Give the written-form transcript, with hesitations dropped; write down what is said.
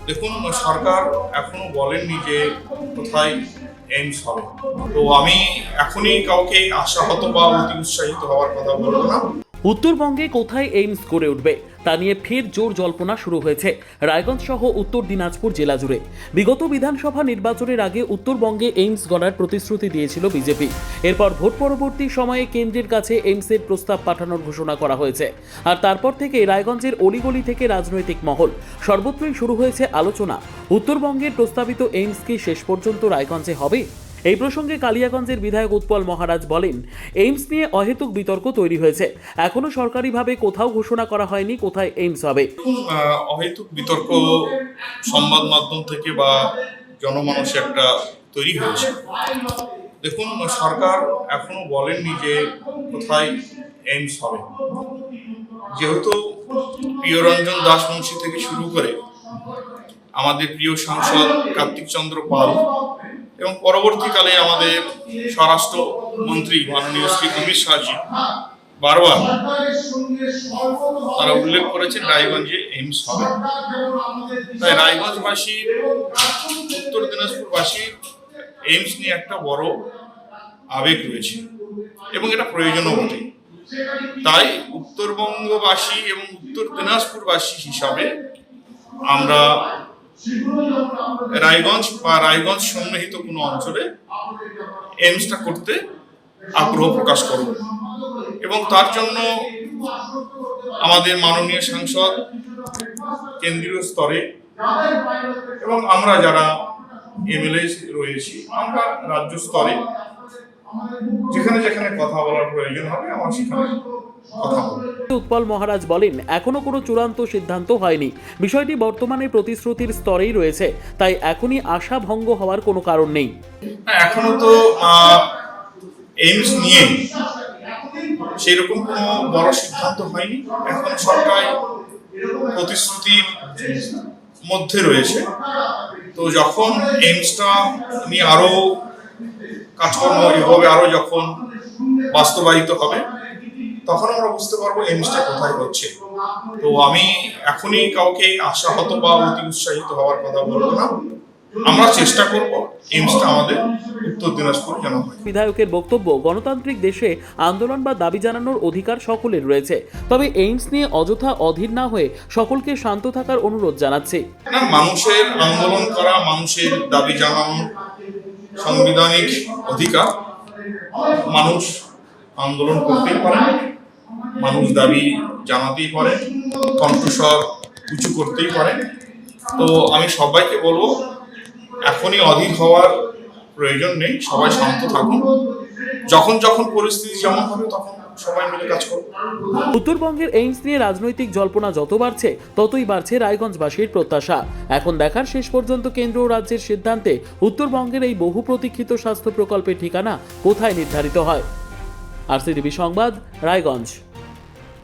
দেখুন, সরকার এখনো বলেননি যে কোথায় এইমস হবে। তো আমি এখনই কাউকে আশাহত বা অতি উৎসাহিত হওয়ার কথা বলবো না। উত্তরবঙ্গে কোথায় এইমস গড়ে উঠবে তা নিয়ে ফের জোর জল্পনা শুরু হয়েছে রায়গঞ্জ সহ উত্তর দিনাজপুর জেলা জুড়ে। বিগত বিধানসভা নির্বাচনের আগে উত্তরবঙ্গে এইমস গড়ার প্রতিশ্রুতি দিয়েছিল বিজেপি। এরপর ভোট পরবর্তী সময়ে কেন্দ্রের কাছে এইমসের প্রস্তাব পাঠানোর ঘোষণা করা হয়েছে। আর তারপর থেকে রায়গঞ্জের অলিগলি থেকে রাজনৈতিক মহল সর্বত্রই শুরু হয়েছে আলোচনা, উত্তরবঙ্গের প্রস্তাবিত এইমস কি শেষ পর্যন্ত রায়গঞ্জে হবে। এই প্রসঙ্গে কালিয়াগঞ্জের বিধায়ক উৎপল মহারাজ বলেন, এইমস নিয়ে অহেতুক বিতর্ক তৈরি হয়েছে। এখনো সরকারিভাবে কোথাও ঘোষণা করা হয়নি কোথায় এইমস হবে। অহেতুক বিতর্ক সংবাদ মাধ্যম থেকে বা জনমানসে একটা তৈরি হয়েছে। দেখুন, সরকার এখনো বলেননি যে কোথায় এইমস হবে। যেহেতু প্রিয়রঞ্জন দাস মুন্সি থেকে শুরু করে আমাদের প্রিয় সাংসদ কার্তিক চন্দ্র পাল এবং পরবর্তীকালে আমাদের স্বরাষ্ট্র মন্ত্রী মাননীয় শ্রী অমিত শাহজি বারবার তারা উল্লেখ করেছেন রায়গঞ্জে এইমস হবে। তাই রায়গঞ্জবাসী, উত্তর দিনাজপুরবাসীর এইমস নিয়ে একটা বড় আবেগ রয়েছে এবং এটা প্রয়োজনও বটে। তাই উত্তরবঙ্গবাসী এবং উত্তর দিনাজপুরবাসী হিসাবে আমরা রায়গঞ্জ বা রায়গঞ্জ সন্নিহিত কোনো অঞ্চলে এইমসটা করতে আগ্রহ প্রকাশ করব এবং তার জন্য আমাদের মাননীয় সাংসদ কেন্দ্রীয় স্তরে এবং আমরা যারা এমএলএ রয়েছি, আমরা রাজ্য স্তরে যেখানে যেখানে কথা বলার প্রয়োজন হবে আমরা সেখানে কথা বলব। উৎপল মহারাজ বলেন, এখনো কোনো চূড়ান্ত সিদ্ধান্ত হয়নি, বিষয়টি বর্তমানে প্রতিশ্রুতির স্তরেই রয়েছে, তাই এখনই আশা ভঙ্গ হওয়ার কোনো কারণ নেই। এখনো তো এইমস নিয়ে সেরকম কোনো বড় সিদ্ধান্ত হয়নি। এখন সরকার প্রতিশ্রুতির মধ্যে রয়েছে। তো যখন এইমসটা নিয়ে আরো কাজকর্ম এভাবে আরো যখন বাস্তবায়িত হবে তখন আমরা বুঝতে পারবো এইমসটা কোথায় হচ্ছে। তো আমি এখনই কাউকে আশাহত বা অতি উৎসাহিত হওয়ার কথা বলবো না। আমরা চেষ্টা করব এইমসটা আমাদের উত্তর দিনাজপুর যেন হয়। বিধায়কের বক্তব্য, গণতান্ত্রিক দেশে আন্দোলন বা দাবি জানানোর অধিকার সকলের রয়েছে, তবে এইমস নিয়ে অযথা অধীর না হয়ে সকলকে শান্ত থাকার অনুরোধ জানাচ্ছে। না, মানুষের আন্দোলন করা, মানুষের দাবি জানানোর সাংবিধানিক অধিকার। মানুষ আন্দোলন করতেই পারে, মানুষ দাবি জানাতেই পারে, কণ্ঠস্বর উঁচু করতেই পারে। তো আমি সবাইকে বলবো এখনই অধীর হওয়ার প্রয়োজন নেই, সবাই শান্ত থাকুন। যখন যখন পরিস্থিতি যেমন হবে তখন সবাই মিলে কাজ করব। উত্তরবঙ্গের এইমস নিয়ে রাজনৈতিক জল্পনা যত বাড়ছে ততই বাড়ছে রায়গঞ্জবাসীর প্রত্যাশা। এখন দেখার শেষ পর্যন্ত কেন্দ্র ও রাজ্যের সিদ্ধান্তে উত্তরবঙ্গের এই বহু প্রতীক্ষিত স্বাস্থ্য প্রকল্পের ঠিকানা কোথায় নির্ধারিত হয়। RCTV সংবাদ, রায়গঞ্জ।